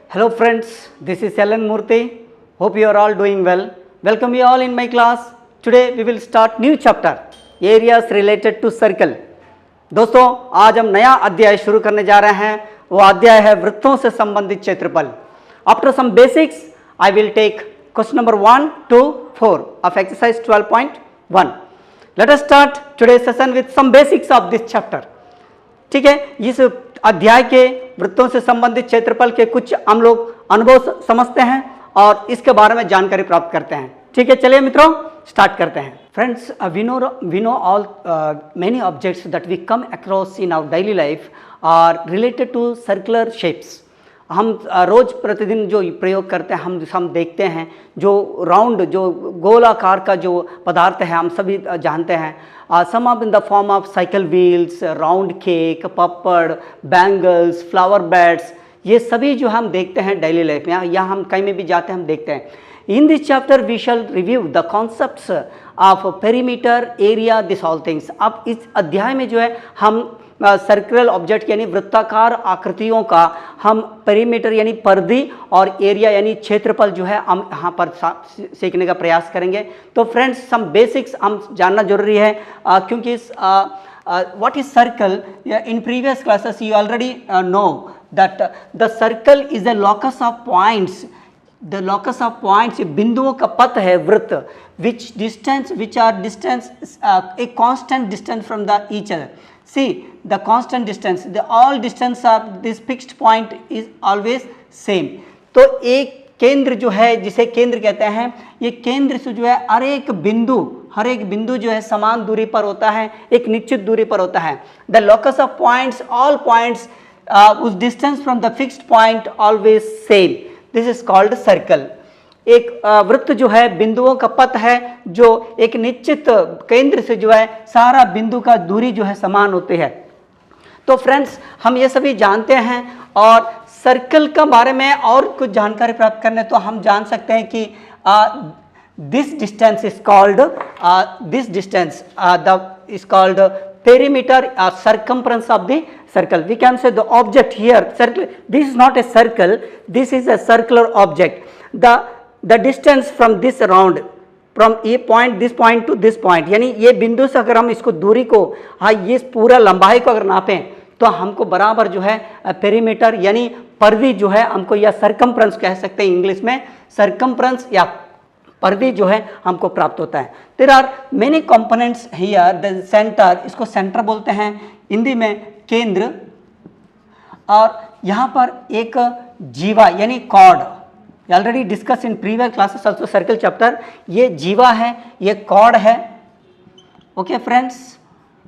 Hello friends, this is Ellen Murthy. Hope you are all doing well. Welcome you all in my class. Today we will start new chapter, areas related to circle. दोस्तों आज हम नया अध्याय शुरू करने जा रहे हैं. वो अध्याय है वृत्तों से संबंधित क्षेत्रफल. After some basics, I will take question number 1 to 4 of exercise 12.1. Let us start today's session with some basics of this chapter. ठीक है, इस अध्याय के वृत्तों से संबंधित क्षेत्रफल के कुछ हम लोग अनुभव समझते हैं और इसके बारे में जानकारी प्राप्त करते हैं. ठीक है, चलिए मित्रों स्टार्ट करते हैं. Friends, we know all many objects that we come across in our daily life are related to circular shapes. हम रोज प्रतिदिन जो प्रयोग करते हैं हम देखते हैं जो राउंड जो गोलाकार का जो पदार्थ है हम सभी जानते हैं. Some of in the form of cycle wheels, round cake, papad, bangles, flower beds, ये सभी जो हम देखते हैं डेली लाइफ में या हम कहीं में भी जाते हैं हम देखते हैं. In this chapter we shall review the concepts of perimeter, area, this all things. अब इस अध्याय में जो है हम सर्कुलर ऑब्जेक्ट यानी वृत्ताकार आकृतियों का हम पेरीमीटर यानी परिधि और एरिया यानी क्षेत्रफल जो है हम यहाँ पर सीखने का प्रयास करेंगे. तो फ्रेंड्स, सम बेसिक्स हम जानना जरूरी है क्योंकि what is circle. In previous classes you already know that the circle is the locus of points. The locus of points बिंदुओं का पथ है वृत्त which are distance a constant distance from the each other. See the constant distance, the all distance of this fixed point is always same. तो एक केंद्र जो है जिसे केंद्र कहते हैं, ये केंद्र से जो है हर एक बिंदु जो है समान दूरी पर होता है, एक निश्चित दूरी पर होता है. The locus of points, all points उस distance from the fixed point always same. This is called circle. एक वृत्त जो है बिंदुओं का पथ है जो एक निश्चित केंद्र से जो है सारा बिंदु का दूरी जो है समान होती है. तो फ्रेंड्स, हम ये सभी जानते हैं और सर्कल का बारे में और कुछ जानकारी प्राप्त करने तो हम जान सकते हैं कि this distance is called perimeter or circumference of the circle. We can say the object here circle. This is not a circle, this is a circular object. The distance from this round from a point, this point to this point, यानी ये बिंदु से अगर हम इसको दूरी को ये पूरा लंबाई को अगर नापें तो हमको बराबर जो है पेरीमीटर यानी परिधि जो है हमको या सर्कमफ्रेंस कह सकते हैं इंग्लिश में. सर्कमफ्रेंस या परिधि जो है हमको प्राप्त होता है. There are many components here. The centre, इसको सेंटर बोलते हैं हिंदी में केंद्र. और यहाँ पर एक जीवा यानी chord, already discuss in previous classes also circle chapter. ये जीवा है, ये कॉर्ड है. ओके फ्रेंड्स,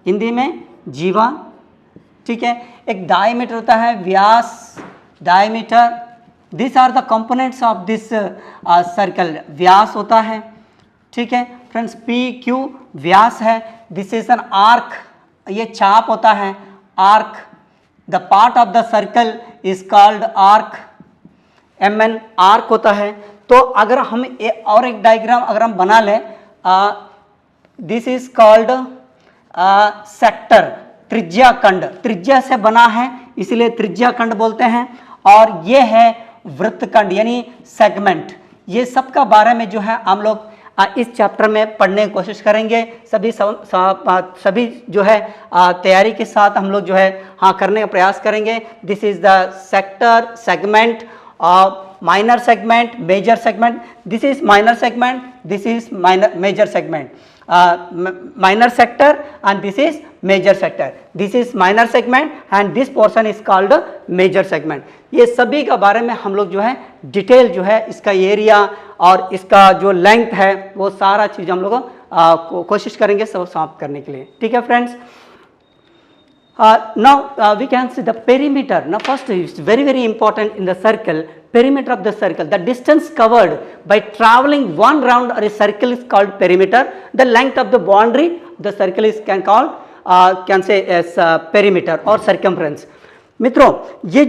हिंदी में जीवा. ठीक है, एक डायमीटर होता है, व्यास, diameter. This are the components of this circle. व्यास होता है. ठीक है फ्रेंड्स, पी क्यू व्यास है. दिस इज एन आर्क, ये चाप होता है, arc. The part of the circle is called arc. M N arc होता है. तो अगर हम और एक डायग्राम अगर हम बना लें, दिस इज कॉल्ड सेक्टर, त्रिज्या खंड. त्रिज्या से बना है इसलिए त्रिज्या खंड बोलते हैं. और ये है वृत्तखंड यानी सेगमेंट. ये सब का बारे में जो है हम लोग इस चैप्टर में पढ़ने की कोशिश करेंगे. सभी जो है तैयारी के साथ हम लोग जो है करने का प्रयास करेंगे. This is the sector, segment, minor segment, major segment. This is minor segment, this is major segment. minor sector and this is major sector. This is minor segment and this portion is called major segment. ये सभी का बारे में हम लोग जो है detail जो है इसका एरिया और इसका जो लेंथ है वो सारा चीज़ हम लोग कोशिश करेंगे सब समाप्त करने के लिए. ठीक है friends. Now we can see the perimeter. Now first is very important in the circle. Perimeter of the circle, the distance covered by traveling one round or a circle is called perimeter. The length of the boundary the circle is can say as perimeter or circumference. मित्रों, ये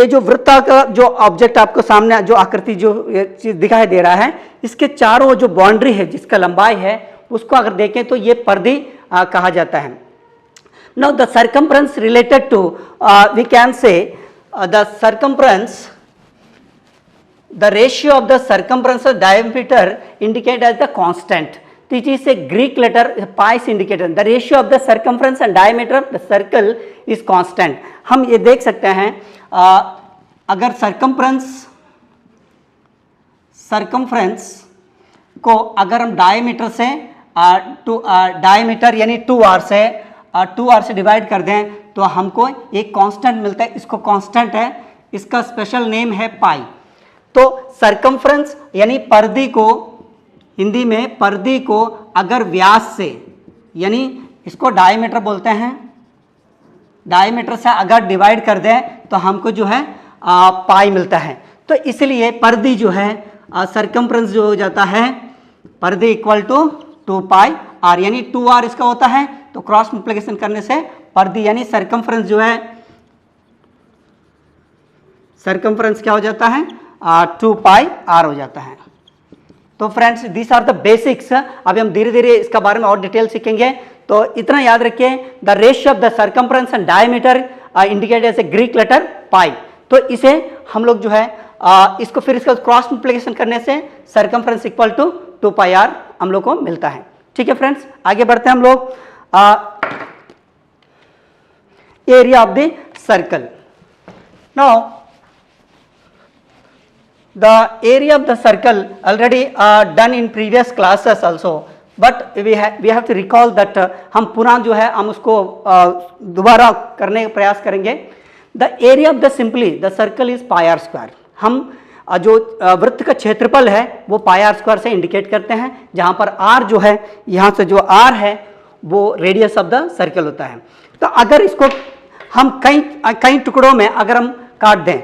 जो वृत्ता का जो object आपको सामने जो आकृति जो चीज दिखाई दे रहा है, इसके चारों जो बाउंड्री है जिसका लंबाई है उसको अगर देखें तो ये परिधि कहा जाता है. Now the circumference related to we can say the circumference the ratio of the circumference of diameter indicate as the constant. It is a Greek letter pi is indicated. The ratio of the circumference and diameter of the circle is constant. हम ये देख सकते हैं अगर circumference को अगर हम diameter से डायमीटर यानी 2r से डिवाइड कर दें तो हमको एक कांस्टेंट मिलता है. इसको कांस्टेंट है, इसका स्पेशल नेम है पाई. तो सर्कमफ्रेंस यानी परिधि को, हिंदी में परिधि को अगर व्यास से, यानी इसको डायमीटर बोलते हैं, डायमीटर से अगर डिवाइड कर दें तो हमको जो है पाई मिलता है. तो इसलिए परिधि जो है सर्कमफ्रेंस जो हो जाता है परिधि इक्वल टू 2 पाई आर, यानी 2r इसका होता है. तो क्रॉस मल्टीप्लिकेशन करने से परिधि यानी सर्कमफ्रेंस जो है, सर्कमफ्रेंस क्या हो जाता है 2 पाई आर हो जाता है. तो friends this are the basics. अभी हम धीरे धीरे इसका बारे में और डिटेल सीखेंगे. तो इतना याद रखिए, the ratio of the circumference and diameter indicate as a Greek letter pi. तो इसे हम लोग जो है इसको फिर इसका क्रॉस मल्टीप्लिकेशन करने से circumference equal to 2 pi r हम लोग को मिलता है. ठीक है फ्रेंड्स, आगे बढ़ते हैं हम लोग. Area of the circle. Now the area of the circle already done in previous classes also, but we have to recall that हम पुनः जो है हम उसको दोबारा करने का प्रयास करेंगे. the area of the simply the circle is pi r square. हम जो वृत्त का क्षेत्रफल है वो पाई आर स्क्वायर से इंडिकेट करते हैं, जहां पर r जो है, यहाँ से जो r है वो रेडियस ऑफ द सर्कल होता है. तो अगर इसको हम कई टुकड़ों में अगर हम काट दें,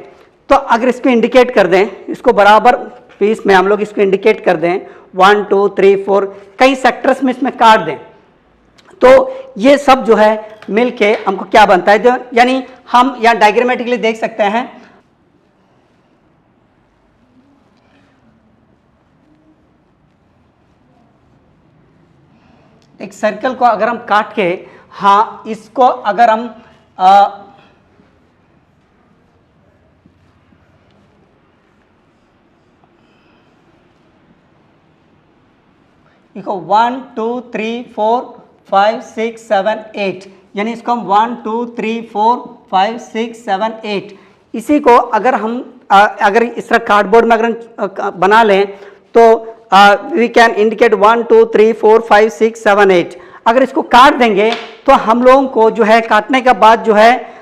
तो अगर इसको इंडिकेट कर दें, इसको बराबर पीस में हम लोग इसको इंडिकेट कर दें 1 2 3 4 कई सेक्टर्स में इसमें काट दें, तो ये सब जो है मिलके हमको क्या बनता है, जो यानी हम यहाँ डायग्रामेटिकली देख सकते हैं. एक सर्कल को अगर हम काट के, हाँ इसको अगर हम इसको 1 2 3 4 5 6 7 8, यानी इसको हम 1 2 3 4 5 6 7 8, इसी को अगर हम अगर इस तरह कार्डबोर्ड में अगर बना लें तो वी कैन इंडिकेट 1 2 3 4 5 6 7 8. अगर इसको काट देंगे तो हम लोगों को जो है काटने का बाद जो है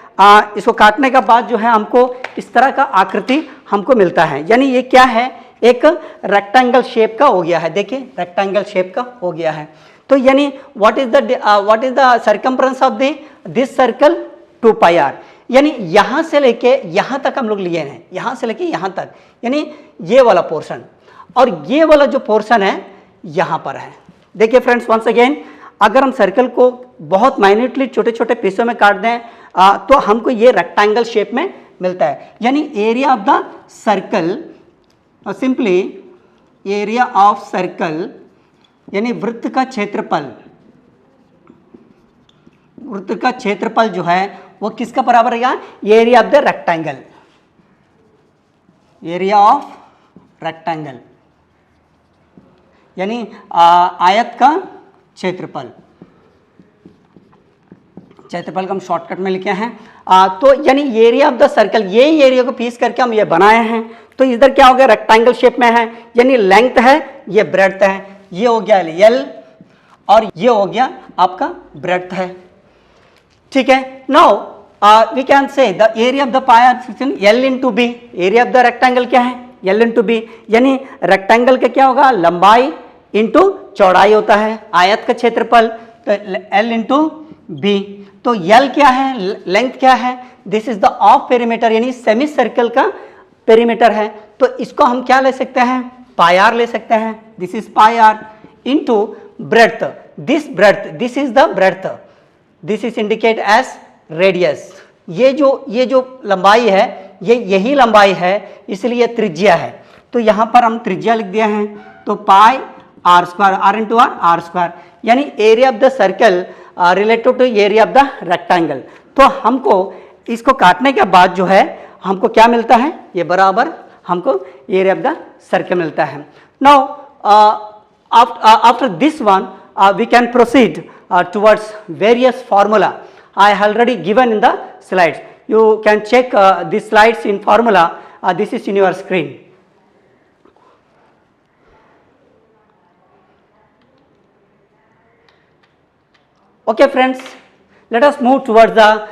इसको काटने का बाद जो है हमको इस तरह का आकृति हमको मिलता है. यानी ये क्या है, एक रेक्टेंगल शेप का हो गया है. देखिए रेक्टेंगल शेप का हो गया है. तो यानी what is the circumference of this circle 2 pi r. यानी यहां से लेके यहां तक हम लोग लिए हैं, यहां से लेके यहां तक, यानी ये वाला पोर्शन और ये वाला जो पोर्शन है यहां पर है. देखिए फ्रेंड्स वंस अगेन, अगर हम सर्कल को बहुत माइन्यूटली छोटे छोटे पीसों में काट दें तो हमको ये रेक्टेंगल शेप में मिलता है. यानी area of the circle, simply area of circle यानी वृत्त का क्षेत्रफल, वृत्त का क्षेत्रफल जो है वो किसका बराबर रहेगा, area of the rectangle, area of rectangle यानी आयत का क्षेत्रफल. क्षेत्रफल का हम शॉर्टकट में लिखे हैं. तो यानी एरिया ऑफ द सर्कल, ये एरिया को पीस करके हम ये बनाए हैं. तो इधर क्या हो गया, रेक्टेंगल शेप में है, यानी लेंथ है, ये ब्रेड्थ है, ये हो गया एल और ये हो गया आपका ब्रेड्थ है. ठीक है. Now we can say the area of the pi r section L into B. Area of the rectangle क्या है, एल इंटू बी, यानी रेक्टेंगल का क्या होगा, लंबाई इंटू चौड़ाई होता है, आयत का क्षेत्रफल, तो एल इंटू बी. तो एल क्या है, लेंथ क्या है, this is the of perimeter, यानी सेमी सर्कल का पेरीमीटर है. तो इसको हम क्या ले सकते हैं, पाई आर ले सकते हैं. This is pi r into breadth, this is the breadth, this is indicate as radius. ये जो लंबाई है ये यही लंबाई है, इसलिए त्रिज्या है. तो यहां पर हम त्रिज्या लिख दिया है. तो pi r square, r into r, r square, यानी area of the circle related to area of the rectangle. तो हमको इसको काटने के बाद जो है हमको क्या मिलता है, ये बराबर हमको एरिया ऑफ द सर्कल मिलता है। Now after this one we can proceed towards various formula I already given in the slides. You can check these slides in formula. This is in your screen. Okay friends, let us move towards the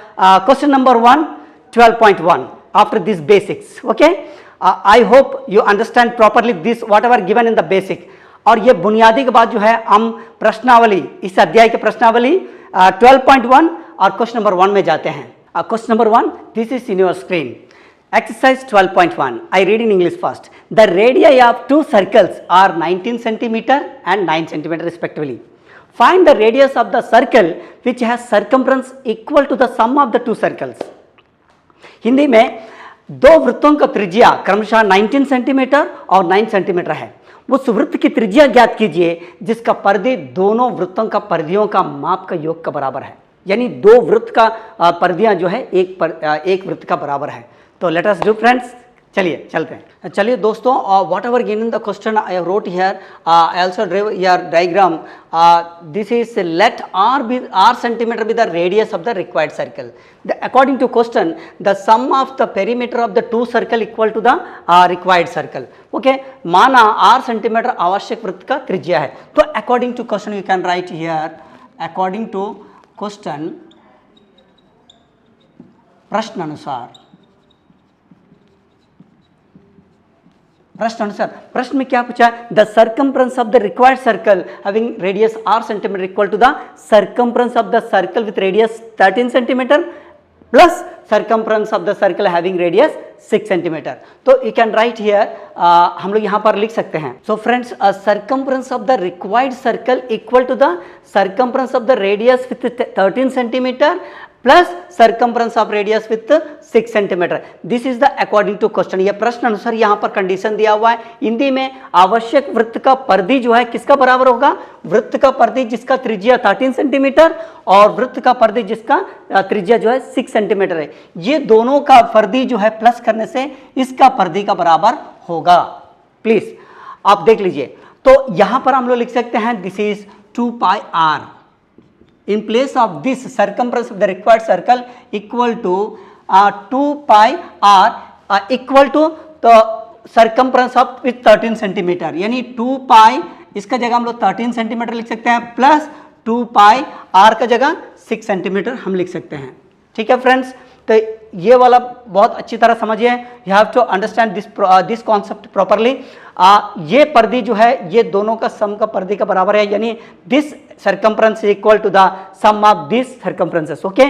question number 1, 12.1 after these basics. Okay, I hope you understand properly this whatever given in the basic. और ये बुनियादी के बाद जो है हम प्रश्नावली, इस अध्याय के प्रश्नावली 12.1 और क्वेश्चन नंबर 1 में जाते हैं। Question number 1, this is in your screen. Exercise 12.1, I read in English first. The radii of 2 circles are 19 centimetre and 9 centimetre respectively. Find the radius of the circle which has circumference equal to the sum of the 2 circles. Hindi में 2 वृत्तों का त्रिज्या क्रमशः 19 centimetre और 9 centimetre है। उस वृत्त की त्रिज्या ज्ञात कीजिए जिसका परिधि दोनों वृत्तों का परिधियों का माप का योग का बराबर है। यानी 2 वृत्त का परिधियां जो है एक वृत्त का बराबर है। तो लेट अस डू फ्रेंड्स, चलिए चलते हैं। चलिए दोस्तों, what ever given the question I have wrote here, I also draw your diagram. This is let r centimetre be the radius of the required circle. According to question the sum of the perimeter of the 2 circle equal to the required circle. Okay, माना r centimetre आवश्यक वृत्त का त्रिज्या है। तो according to question you can write here, according to question, प्रश्न अनुसार, प्रश्न में क्या पूछा है? The circumference of the required circle having radius r centimetre equal to the circumference of the circle with radius 13 centimetre plus circumference of the circle having radius 6 centimetre. तो you can write here, हम लोग यहाँ पर लिख सकते हैं। So friends, circumference of the required circle equal to the circumference of the radius with 13 centimetre plus circumference of radius with 6 centimetre. This is the according to question. ये प्रश्न अनुसार यहाँ पर कंडीशन दिया हुआ है। हिंदी में आवश्यक वृत्त का परिधि जो है किसका बराबर होगा? वृत्त का परिधि जिसका त्रिज्या 13 सेंटीमीटर और वृत्त का परिधि जिसका त्रिज्या जो है 6 सेंटीमीटर है। ये दोनों का परिधि जो है प्लस करने से इसका परिधि का बराबर होगा। प्लीज आप देख लीजिए। तो यहां पर हम लोग लिख सकते हैं this is 2 pi r। In place of this circumference of the required circle equal to 2 pi r equal to the circumference of with 13 centimetre, यानी 2 पाई इसका जगह हम लोग 13 सेंटीमीटर लिख सकते हैं प्लस 2 पाई r का जगह 6 सेंटीमीटर हम लिख सकते हैं। ठीक है फ्रेंड्स, तो ये वाला बहुत अच्छी तरह समझिए। You have to understand this concept properly. ये परिधि जो है ये दोनों का सम का परिधि का बराबर है, यानी this circumference equal to the sum of this circumferences. Okay,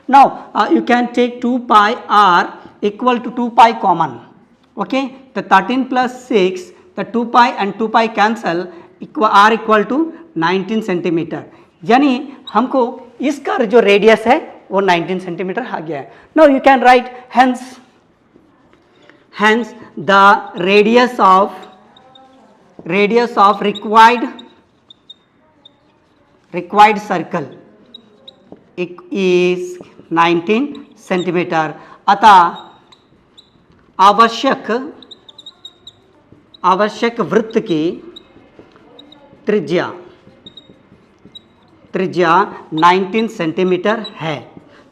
now you can take 2 pi r equal to 2 pi common. Okay, the 13 plus 6, the 2 pi and 2 pi cancel, r equal to 19 centimetre. यानी हमको इसका जो radius है वो 19 centimetre आ गया है। Now you can right hence the radius of required circle is 19 centimetre. अतः आवश्यक वृत्त की त्रिज्या 19 सेंटीमीटर है।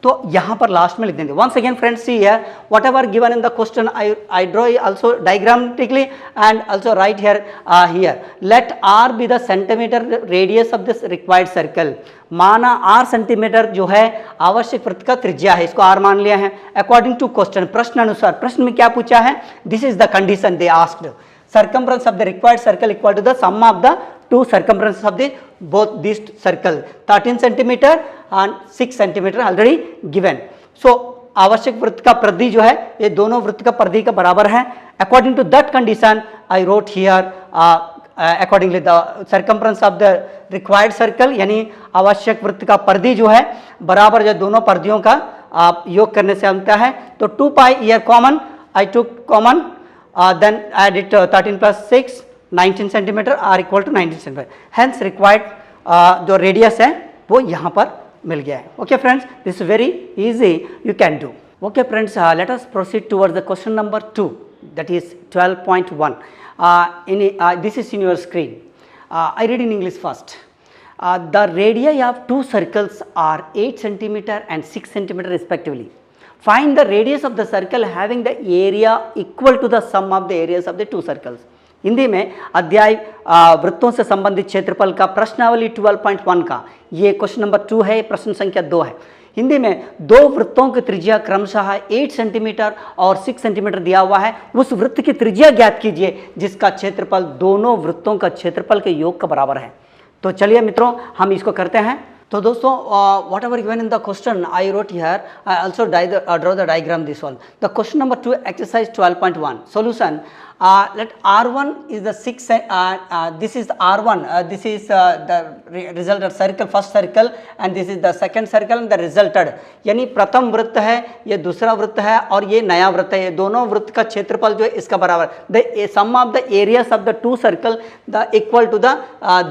तो यहाँ पर लास्ट में लिख देंगे। Once again friends, see here what ever given in the question I draw also diagrammatically and also write here let r be the centimeter radius of this required circle। माना r centimetre जो है आवश्यक वृत्त का त्रिज्या है, इसको r मान लिया है। अकॉर्डिंग टू क्वेश्चन, प्रश्न अनुसार, प्रश्न में क्या पूछा है? This is the condition they asked. circumference of the required circle equal to the sum of the 2 circumferences of the both these circle, 13 centimeter and 6 centimeter already given। so आवश्यक वृत्त का परिधि जो है ये दोनों वृत्त का परिधि का बराबर है। According to that condition I wrote here accordingly the circumference of the required circle, यानी आवश्यक वृत्त का परिधि जो है बराबर जो दोनों परिधियों का योग करने से बनता है। तो 2 pi r common, I took common, then add it 13 plus 6, 19 centimetre, r equal to 19 centimetre. Hence required जो रेडियस है वो यहाँ पर मिल गया है। Okay friends, this very easy, you can do. Okay friends, let us proceed towards the question number 2। that is 12.1. This is in your screen. I read in English first. The radii of two circles are 8 centimeter and 6 centimeter respectively. Find the radius of the circle having the area equal to the sum of the areas of the two circles. Hindi में अध्याय वृत्तों से संबंधित क्षेत्रफल का प्रश्नावली 12.1 का ये क्वेश्चन नंबर 2 है, प्रश्न संख्या 2 है। हिंदी में दो वृत्तों की त्रिज्या क्रमशः 8 सेंटीमीटर और 6 सेंटीमीटर दिया हुआ है। उस वृत्त की त्रिज्या ज्ञात कीजिए जिसका क्षेत्रफल दोनों वृत्तों का क्षेत्रफल के योग का बराबर है। तो चलिए मित्रों हम इसको करते हैं। तो दोस्तों what ever given in the question I wrote here, I also draw the diagram this one. The question number 2 exercise 12.1 solution. Let R1 is the 6, this is R1, this is the resulted circle, first circle, and this is the second circle and the resulted, यानी प्रथम वृत्त है, ये दूसरा वृत्त है और ये नया वृत्त है। ये दोनों वृत्त का क्षेत्रफल जो है इसका बराबर, the sum of the areas of the two circle the equal to the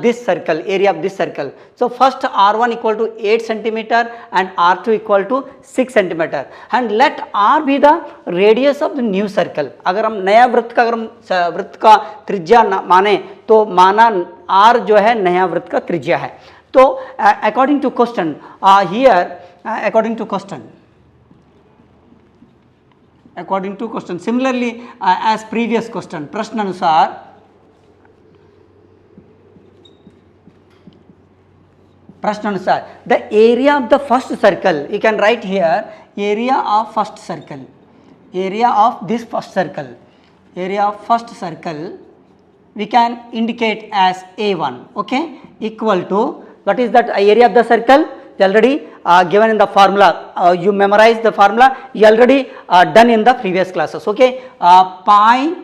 this circle, area of this circle. So first R1 equal to 8 centimeter and R2 equal to 6 centimeter, and let R be the radius of the new circle. अगर हम नया वृत्त का वृत्त का त्रिज्या माने तो माना R जो है नया वृत्त का त्रिज्या है। तो according to question here, according to question similarly as previous question, प्रश्न अनुसार the area of the first circle, you can write here area of first circle, area of this first circle, area of first circle we can indicate as A1, okay, equal to, what is that area of the circle? Already given in the formula, you memorize the formula, you already done in the previous classes, okay. Pi,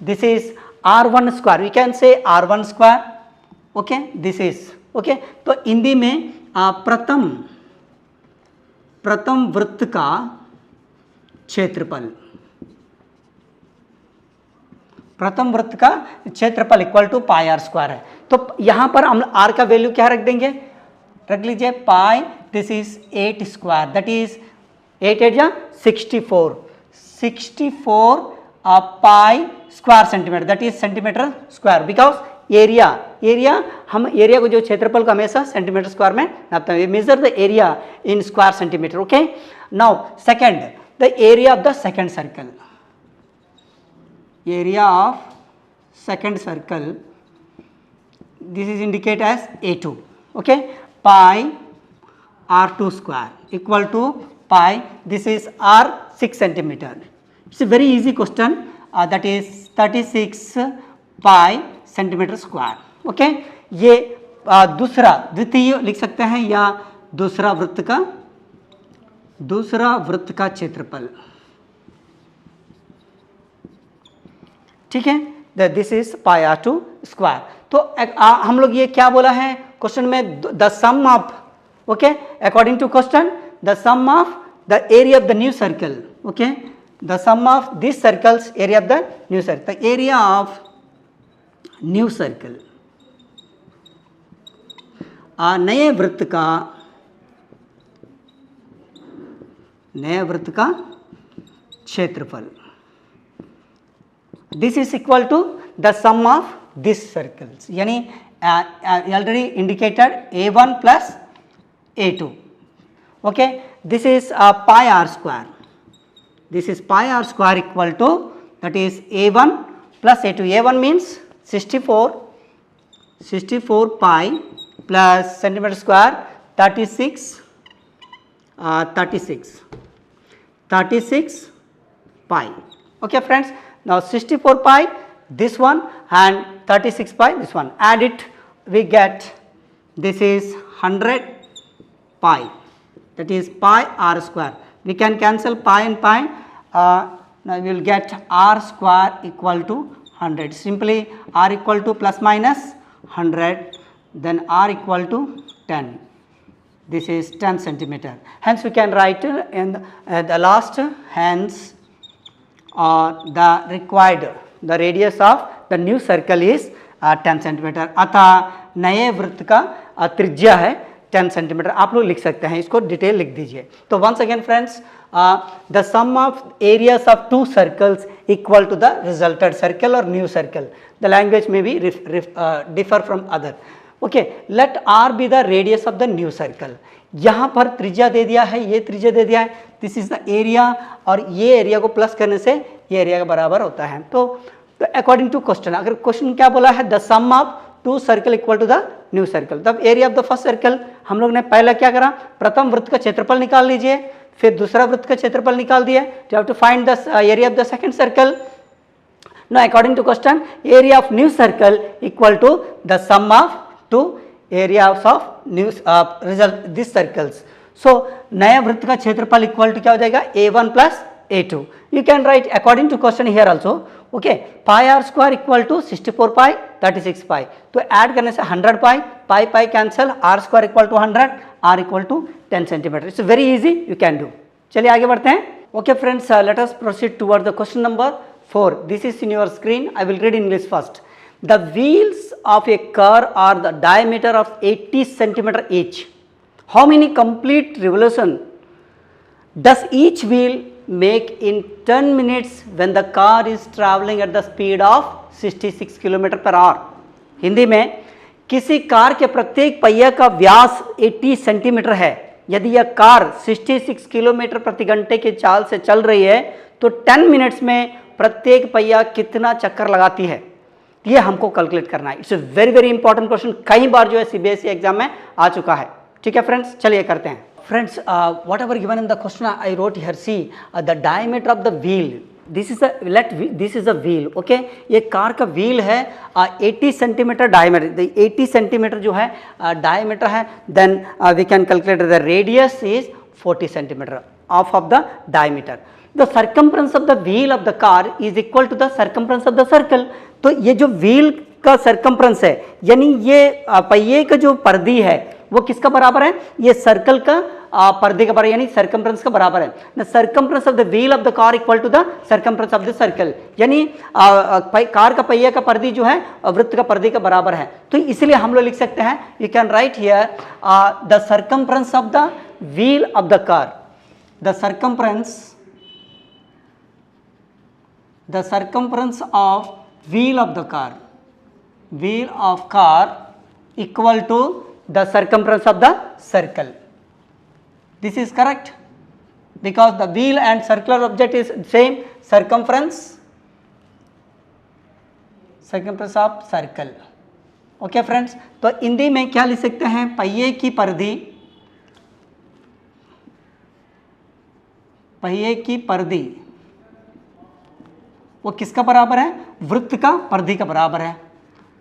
this is R1 square, we can say R1 square, okay, this is okay. तो हिंदी में प्रथम वृत्त का क्षेत्रफल, प्रथम वृत्त का क्षेत्रफल equal to pi r square है। तो यहां पर हम आर का वैल्यू क्या रख देंगे, रख लीजिए pi, this is 8 square, that is 8 8 या 64 pi square centimetre, that is centimetre square, because area हम एरिया को जो क्षेत्रफल को हमेशा सेंटीमीटर स्क्वायर में नापते हैं। Measure the area in square centimetre, okay. Now second, the area of the second circle, area of second circle, this is indicated as A2, okay. Pi R2 square equal to pi, this is R 6 centimeter. It's a very easy question, that is 36 pi centimeter square, okay. ये दूसरा द्वितीय लिख सकते हैं या दूसरा वृत्त का क्षेत्रफल, ठीक है। This is pi R2 square. तो हम लोग ये क्या बोला है क्वेश्चन में, the sum of, okay, according to question the sum of the area of the new circle, okay, the sum of this circles area of the new circle, the area of new circle, नए वृत्त का क्षेत्रफल, this is equal to the sum of this circles, यानी already indicated A1 plus A2, okay. This is pi r square, this is pi r square equal to that is A1 plus A2, A1 means 64 pi plus centimetre square 36 pi, okay friends. Now 64 pi this one and 36 pi this one, add it, we get this is 100 pi, that is pi r square, we can cancel pi and pi, now we will get r square equal to 100, simply r equal to plus minus 100, then r equal to 10, this is 10 centimeter. Hence we can write in the last, hence the required, the radius of the new circle is 10 centimeter. अतः नए वृत्त का त्रिज्या है 10 centimetre. आप लोग लिख सकते हैं, इसको डिटेल लिख दीजिए। तो once again friends, the sum of areas of two circles equal to the resulted circle और न्यू सर्कल. द लैंग्वेज में भी differ from other. Okay, let r be the radius of the new circle. यहाँ पर त्रिज्या दे दिया है, ये त्रिज्या दे दिया है, दिस इज द एरिया, और ये एरिया को प्लस करने से ये एरिया के बराबर होता है. तो अकॉर्डिंग टू क्वेश्चन, अगर क्वेश्चन क्या बोला है, the sum of two circle equal to the new circle, तब area of the first circle हम लोग ने पहला क्या करा, प्रथम वृत्त का क्षेत्रफल निकाल लीजिए, फिर दूसरा वृत्त का क्षेत्रफल निकाल दिए. You have to find the area of the second circle. Now according to question, area of new circle equal to the sum of two areas of new result these circles. So नया वृत्त का क्षेत्रफल equal to क्या हो जाएगा, a1 plus a2. You can write according to question here also. Okay, pi r square equal to 64 pi 36 pi. तो add करने से 100 pi, pi pi cancel, r square equal to 100, r equal to 10 centimeter. It's very easy, you can do. चलिए आगे बढ़ते हैं. Okay friends, let us proceed toward the question number 4. This is in your screen. I will read English first. The wheels of a car are the diameter of 80 centimeter each. How many complete revolution does each wheel make in 10 minutes when the car is traveling at the speed of 66 km per hour? Hindi में, किसी car के प्रत्येक पहिया का व्यास 80 centimetre है. यदि यह car 66 kilometre प्रति घंटे की चाल से चल रही है तो 10 मिनट्स में प्रत्येक पहिया कितना चक्कर लगाती है, ये हमको कैलकुलेट करना है. It's a very very important question, कई बार जो है सीबीएसई एग्जाम में आ चुका है. ठीक है फ्रेंड्स, चलिए करते हैं. Friends, what ever given in the question I wrote here, see the diameter of the wheel. This is a wheel. Okay, ये कार का व्हील है 80 सेंटीमीटर डायमीटर. 80 सेंटीमीटर जो है डायमीटर है. Then we can calculate the radius is 40 centimetre of the diameter. The circumference of the wheel of the car is equal to the circumference of the circle. तो ये जो wheel का circumference है, यानी ये पहिए का जो परिधि है वो किसका बराबर है, ये सर्कल का परिधि का बराबर, यानी सर्कम्फ्रेंस का बराबर है. The circumference of the wheel of the car equal to the circumference of the circle, यानी कार का पहिया का परिधि जो है वृत्त का परिधि का बराबर है. तो इसलिए हम लोग लिख सकते हैं, you can write here the circumference of the wheel of the car. The circumference of wheel of the car equal to the circumference of the circle. This is correct because the wheel and circular object is same. Circumference of circle. Okay friends, तो हिंदी में क्या लिख सकते हैं, पहिए की परिधि वो किसका बराबर है, वृत्त का परिधि का बराबर है.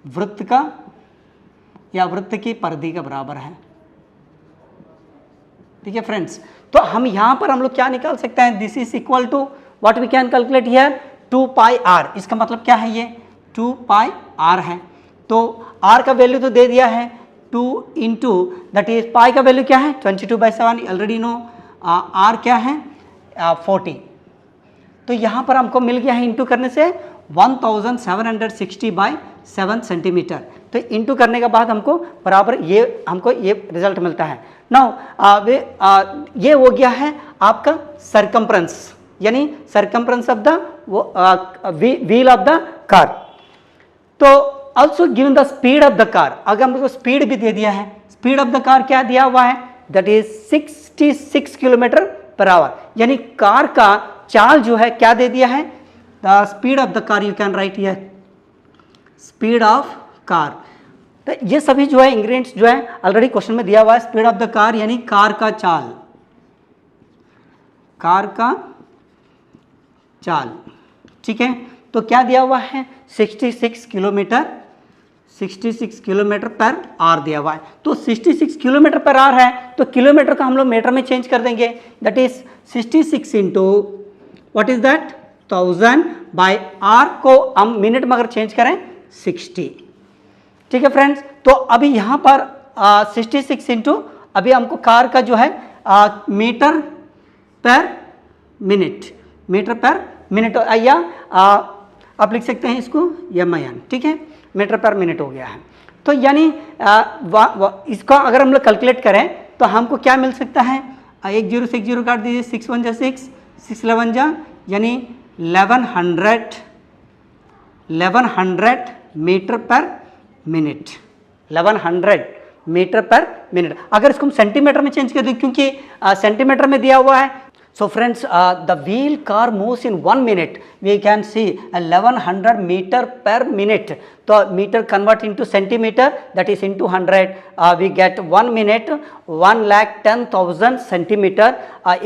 वृत्त का या वृत्त की परिधि का बराबर है. ठीक है फ्रेंड्स, तो हम यहां पर हम लोग क्या निकाल सकते हैं, this is equal to what we can calculate here, 2 pi r. इसका मतलब क्या है, ये 2 पाई r है. तो r का वैल्यू तो दे दिया है 2 इंटू दैट इज पाई का वैल्यू क्या है 22/7, ऑलरेडी नो. r क्या है 40. तो यहाँ पर हमको मिल गया है इंटू करने से 1760/7 सेंटीमीटर. तो इंटू करने के बाद हमको बराबर हमको ये रिजल्ट मिलता है. नाउ ये हो गया है आपका सर्कम्फ्रेंस, यानी circumference of the wheel of the car. तो also given the speed of the car. अगर हमको स्पीड भी दे दिया है, स्पीड ऑफ द कार क्या दिया हुआ है, that is 66 kilometre per hour. यानी कार का चाल जो है क्या दे दिया है, the speed of the car. You can write here speed of car. तो ये सभी जो है इंग्रेडिएंट्स जो है ऑलरेडी क्वेश्चन में दिया हुआ है. स्पीड ऑफ द कार यानी कार का चाल. ठीक है, तो क्या दिया हुआ है 66 किलोमीटर पर आवर दिया हुआ है. तो 66 किलोमीटर पर आवर है, तो किलोमीटर का हम लोग मीटर में चेंज कर देंगे. That is 66 into what is that 1000 by r को हम मिनट में अगर चेंज करें 60. ठीक है फ्रेंड्स, तो अभी यहाँ पर 66 इंटू अभी हमको कार का जो है मीटर पर मिनट या आप लिख सकते हैं इसको MIN. ठीक है, मीटर पर मिनट हो गया है. तो यानी इसका अगर हम लोग कैलकुलेट करें तो हमको क्या मिल सकता है, एक जीरो से एक जीरो काट दीजिए, 6 1 जा 6, 6 11 जा यानी 1100 मीटर पर मिनट, 1100 मीटर पर मिनट। अगर इसको हम सेंटीमीटर में चेंज कर दें क्योंकि सेंटीमीटर में दिया हुआ है। So friends, the wheel car moves in 1 minute. We can see 1100 meter per minute. So meter convert into centimeter, that is into 100. We get 1 minute 1,10,000 centimeter.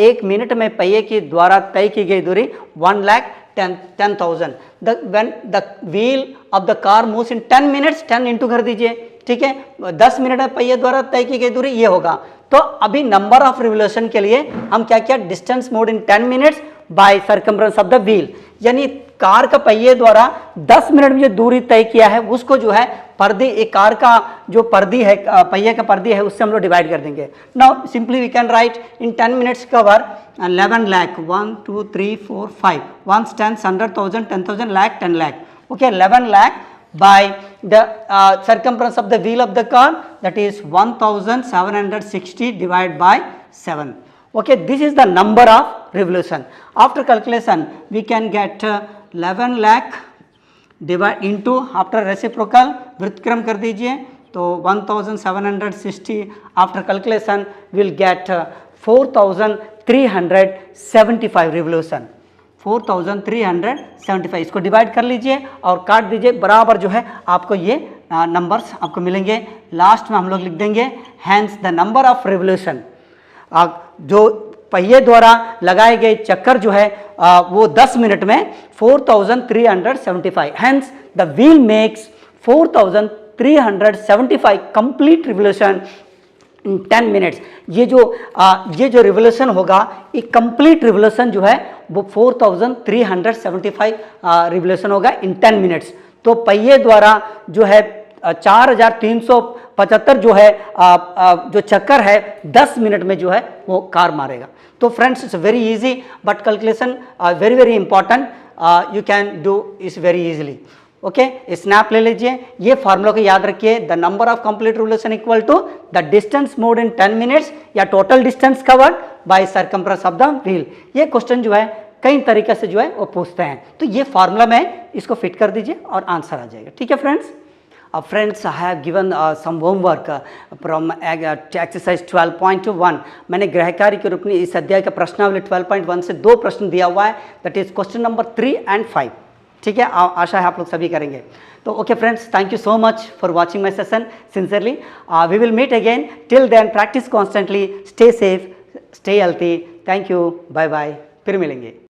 1 minute में पहिए की द्वारा तय की गई दूरी 1,10,000. When the wheel of the car moves in 10 minutes, 10 into कर दीजिए, ठीक है, 10 मिनट में पहिए द्वारा तय की गई दूरी ये होगा। तो अभी नंबर ऑफ रिवोल्यूशन के लिए हम क्या किया, distance mode in 10 minutes bye circumference of the wheel, यानी कार का पहिए द्वारा 10 मिनट में जो दूरी तय किया है उसको जो है पर्दी, एक कार का जो पर्दी है, पहिए का पर्दी है, उससे हम लोग डिवाइड कर देंगे। Now simply we can write in 10 minutes cover 11 lakh, 1 2 3 4 5, 1 10 100,000 10,000 lakh 10 lakh, okay, 11 lakh by the circumference of the wheel of the car, that is 1760 divided by 7. Okay, this is the number of revolution. After calculation we can get 11 lakh divide into, after reciprocal व्युत्क्रम कर दीजिए तो 1760, after calculation we will get 4375 revolution, 4375। इसको divide कर लीजिए और काट दीजिए, बराबर जो है आपको ये नंबर्स आपको मिलेंगे। लास्ट में हम लोग लिख देंगे hence the number of revolution, जो पहिए द्वारा लगाए गए चक्कर जो है वो 10 मिनट में 4375, hence the wheel makes 4375 complete revolution in 10 minutes. ये जो रिवोल्यूशन होगा, ये कंप्लीट रिवोल्यूशन जो है वो 4375 रिवोल्यूशन होगा इन 10 मिनट्स। तो पहिए द्वारा जो है 4375 जो है जो चक्कर है 10 मिनट में जो है वो कार मारेगा। तो friends it's very easy but calculation very very important, you can do this very easily. Okay, snap ले लीजिए, ये फार्मूला को याद रखिए, the number of complete revolution equal to the distance moved in 10 minutes या total distance covered by circumference of the wheel. ये question जो है कई तरीके से जो है वो पूछते हैं, तो ये फार्मूला में इसको फिट कर दीजिए और आंसर आ जाएगा। ठीक है friends. Friends, I have given some homework from exercise 12.1। मैंने गृह कार्य के रूप में इस अध्याय का प्रश्नावली 12.1 से 2 प्रश्न दिया हुआ है, that is question number 3 and 5। ठीक है, आशा है आप लोग सभी करेंगे। तो okay friends, thank you so much for watching my session sincerely. We will meet again, till then practice constantly, stay safe, stay healthy. Thank you, bye bye, फिर मिलेंगे।